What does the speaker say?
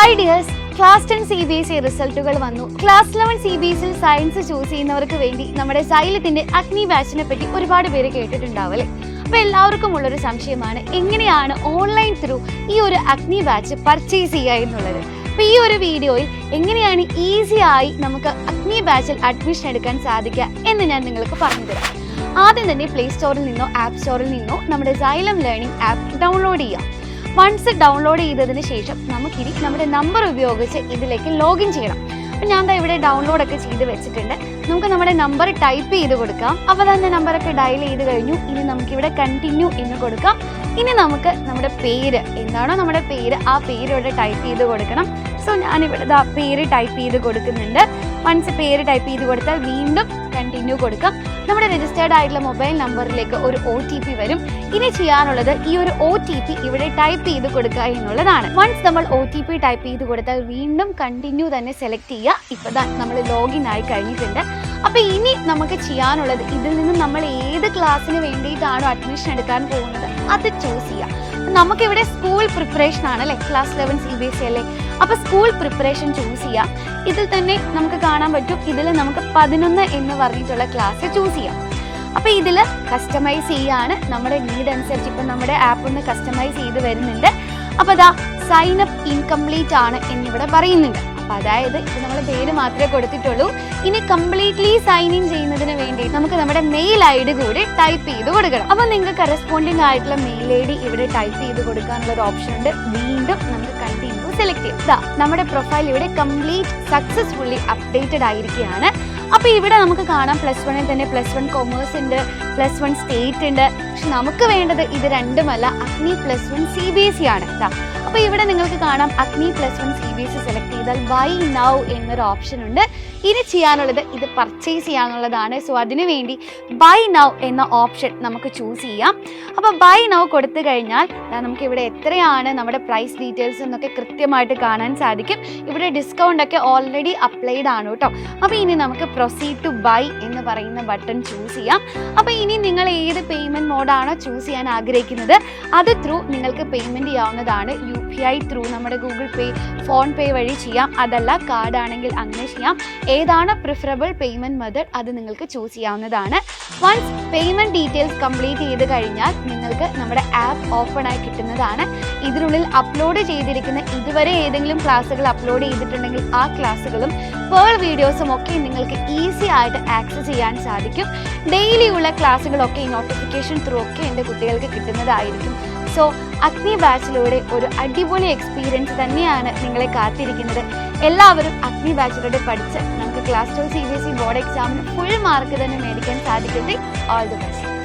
Hi dears, class 10 CBSE റിസൾട്ടുകൾ വന്നു. Class 11 CBSE science choose ചെയ്യുന്നവർക്ക് വേണ്ടി നമ്മുടെ സൈലത്തിന്റെ അഗ്നി ബാച്ചിനെ പറ്റി ഒരുപാട് പേര് കേട്ടിട്ടുണ്ടാവല്ലേ. അപ്പോൾ എല്ലാവർക്കും ഉള്ളൊരു സംശയമാണ് എങ്ങനെയാണ് ഓൺലൈൻ ത്രൂ ഈ ഒരു അഗ്നി ബാച്ച് പർച്ചേസ് ചെയ്യുക എന്നുള്ളത്. അപ്പോൾ ഈ ഒരു വീഡിയോയിൽ എങ്ങനെയാണ് ഈസി ആയി നമുക്ക് അഗ്നി ബാച്ചിൽ അഡ്മിഷൻ എടുക്കാൻ സാധിക്കുക എന്ന് ഞാൻ നിങ്ങൾക്ക് പറഞ്ഞു തരാം. ആദ്യം തന്നെ പ്ലേ സ്റ്റോറിൽ നിന്നോ ആപ്പ് സ്റ്റോറിൽ നിന്നോ നമ്മുടെ സൈലം ലേണിംഗ് ആപ്പ് ഡൗൺലോഡ് ചെയ്യാം. വൺസ് ഡൗൺലോഡ് ചെയ്തതിന് ശേഷം നമുക്കിനി നമ്മുടെ നമ്പർ ഉപയോഗിച്ച് ഇതിലേക്ക് ലോഗിൻ ചെയ്യണം. അപ്പം ഞാൻ ഇവിടെ ഡൗൺലോഡൊക്കെ ചെയ്ത് വെച്ചിട്ടുണ്ട്. നമുക്ക് നമ്മുടെ നമ്പർ ടൈപ്പ് ചെയ്ത് കൊടുക്കാം. അപ്പോൾ തന്നെ നമ്പറൊക്കെ ഡയൽ ചെയ്ത് കഴിഞ്ഞു. ഇനി നമുക്കിവിടെ കണ്ടിന്യൂ എന്ന് കൊടുക്കാം. ഇനി നമുക്ക് നമ്മുടെ പേര് എന്താണോ നമ്മുടെ പേര് ആ പേര് ഇവിടെ ടൈപ്പ് ചെയ്ത് കൊടുക്കണം. സോ ഞാനിവിടെ പേര് ടൈപ്പ് ചെയ്ത് കൊടുക്കുന്നുണ്ട്. വൺസ് പേര് ടൈപ്പ് ചെയ്ത് കൊടുത്താൽ വീണ്ടും കണ്ടിന്യൂ കൊടുക്കാം. നമ്മുടെ രജിസ്റ്റേർഡ് ആയിട്ടുള്ള മൊബൈൽ നമ്പറിലേക്ക് ഒരു OTP വരും. ഇനി ചെയ്യാനുള്ളത് ഈ ഒരു OTP ഇവിടെ ടൈപ്പ് ചെയ്ത് കൊടുക്കുക എന്നുള്ളതാണ്. വൺസ് നമ്മൾ OTP ടൈപ്പ് ചെയ്ത് കൊടുത്താൽ വീണ്ടും കണ്ടിന്യൂ തന്നെ സെലക്ട് ചെയ്യുക. ഇപ്പോൾ നമ്മൾ ലോഗിൻ ആയി കഴിഞ്ഞിട്ടുണ്ട്. അപ്പോൾ ഇനി നമുക്ക് ചെയ്യാനുള്ളത് ഇതിൽ നിന്ന് നമ്മൾ ഏത് ക്ലാസ്സിന് വേണ്ടിയിട്ടാണോ അഡ്മിഷൻ എടുക്കാൻ പോകുന്നത് അത് ചൂസ് ചെയ്യുക. നമുക്കിവിടെ സ്കൂൾ പ്രിപ്പറേഷൻ ആണല്ലേ, ക്ലാസ് 11 CBSE അല്ലേ. അപ്പോൾ സ്കൂൾ പ്രിപ്പറേഷൻ ചൂസ് ചെയ്യാം. ഇതിൽ തന്നെ നമുക്ക് കാണാൻ പറ്റും, ഇതിൽ നമുക്ക് 11 എന്ന് പറഞ്ഞിട്ടുള്ള ക്ലാസ് ചൂസ് ചെയ്യാം. അപ്പോൾ ഇതിൽ കസ്റ്റമൈസ് ചെയ്യാണ് നമ്മുടെ നീഡ് അനുസരിച്ച്. ഇപ്പം നമ്മുടെ ആപ്പ് ഒന്ന് കസ്റ്റമൈസ് ചെയ്ത് വരുന്നുണ്ട്. അപ്പോൾ അതാ സൈൻ അപ്പ് ഇൻകംപ്ലീറ്റ് ആണ് എന്നിവിടെ പറയുന്നുണ്ട്. അപ്പം അതായത് ഇത് നമ്മൾ പേര് മാത്രമേ കൊടുത്തിട്ടുള്ളൂ. ഇനി കംപ്ലീറ്റ്ലി സൈൻ ഇൻ ചെയ്യുന്നതിന് വേണ്ടി നമുക്ക് നമ്മുടെ മെയിൽ ID കൂടി ടൈപ്പ് ചെയ്ത് കൊടുക്കണം. അപ്പം നിങ്ങൾക്ക് കറസ്പോണ്ടിങ് ആയിട്ടുള്ള മെയിൽ ID ഇവിടെ ടൈപ്പ് ചെയ്ത് കൊടുക്കാനുള്ളൊരു ഓപ്ഷൻ ഉണ്ട്. വീണ്ടും നമുക്ക് കണ്ടിന്യൂ സെലക്ട് ചെയ്യാം. നമ്മുടെ പ്രൊഫൈൽ ഇവിടെ കംപ്ലീറ്റ് സക്സസ്ഫുള്ളി അപ്ഡേറ്റഡ് ആയിരിക്കുകയാണ്. അപ്പോൾ ഇവിടെ നമുക്ക് കാണാം +1 തന്നെ +1 കൊമേഴ്സ് ഉണ്ട്, +1 സ്റ്റേറ്റ് ഉണ്ട്. പക്ഷെ നമുക്ക് വേണ്ടത് ഇത് രണ്ടുമല്ല, അഗ്നി +1 CBSE ആണ്. അപ്പോൾ ഇവിടെ നിങ്ങൾക്ക് കാണാം അഗ്നി +1 CBSE സെലക്ട് ചെയ്താൽ ബൈ നൗ എന്നൊരു ഓപ്ഷൻ ഉണ്ട്. ഇനി ചെയ്യാനുള്ളത് ഇത് പർച്ചേസ് ചെയ്യാനുള്ളതാണ്. സോ അതിനുവേണ്ടി ബൈ നൗ എന്ന ഓപ്ഷൻ നമുക്ക് ചൂസ് ചെയ്യാം. അപ്പോൾ ബൈ നൗ കൊടുത്തു കഴിഞ്ഞാൽ നമുക്കിവിടെ എത്രയാണ് നമ്മുടെ പ്രൈസ് ഡീറ്റെയിൽസ് എന്നൊക്കെ കൃത്യമായിട്ട് കാണാൻ സാധിക്കും. ഇവിടെ ഡിസ്കൗണ്ട് ഒക്കെ ഓൾറെഡി അപ്ലൈഡ് ആണ് കേട്ടോ. അപ്പോൾ ഇനി നമുക്ക് പ്രൊസീഡ് ടു ബൈ എന്ന് പറയുന്ന ബട്ടൺ ചൂസ് ചെയ്യാം. അപ്പോൾ ഇനി നിങ്ങൾ ഏത് പേയ്മെൻറ്റ് മോഡാണോ ചൂസ് ചെയ്യാൻ ആഗ്രഹിക്കുന്നത് അത് ത്രൂ നിങ്ങൾക്ക് പേയ്മെൻറ്റ് ചെയ്യാവുന്നതാണ്. UPI ത്രൂ നമ്മുടെ ഗൂഗിൾ പേ, ഫോൺ പേ വഴി ചെയ്യാം. അതല്ല കാർഡ് ആണെങ്കിൽ അങ്ങനെ ചെയ്യാം. ഏതാണ് പ്രിഫറബിൾ പേയ്മെൻറ്റ് മെത്തേഡ് അത് നിങ്ങൾക്ക് ചൂസ് ചെയ്യാവുന്നതാണ്. വൺസ് പേയ്മെൻറ്റ് ഡീറ്റെയിൽസ് കംപ്ലീറ്റ് ചെയ്ത് കഴിഞ്ഞാൽ നിങ്ങൾക്ക് നമ്മുടെ ആപ്പ് ഓപ്പൺ ആയി കിട്ടുന്നതാണ്. ഇതിനുള്ളിൽ അപ്ലോഡ് ചെയ്തിരിക്കുന്ന ഇതുവരെ ഏതെങ്കിലും ക്ലാസ്സുകൾ അപ്ലോഡ് ചെയ്തിട്ടുണ്ടെങ്കിൽ ആ ക്ലാസ്സുകളും പേൾ വീഡിയോസും ഒക്കെ നിങ്ങൾക്ക് ഈസി ആയിട്ട് ആക്സസ് ചെയ്യാൻ സാധിക്കും. ഡെയിലി ഉള്ള ക്ലാസ്സുകളൊക്കെ ഈ നോട്ടിഫിക്കേഷൻ ത്രൂ ഒക്കെ എൻ്റെ കുട്ടികൾക്ക് കിട്ടുന്നതായിരിക്കും. സോ അഗ്നി ബാച്ചിലൂടെ ഒരു അടിപൊളി എക്സ്പീരിയൻസ് തന്നെയാണ് നിങ്ങളെ കാത്തിരിക്കുന്നത്. എല്ലാവരും അഗ്നി ബാച്ചിലൂടെ പഠിച്ച് നമുക്ക് ക്ലാസ് 12 CBSE ബോർഡ് എക്സാമിന് ഫുൾ മാർക്ക് തന്നെ മേടിക്കാൻ സാധിക്കട്ടെ. All the best.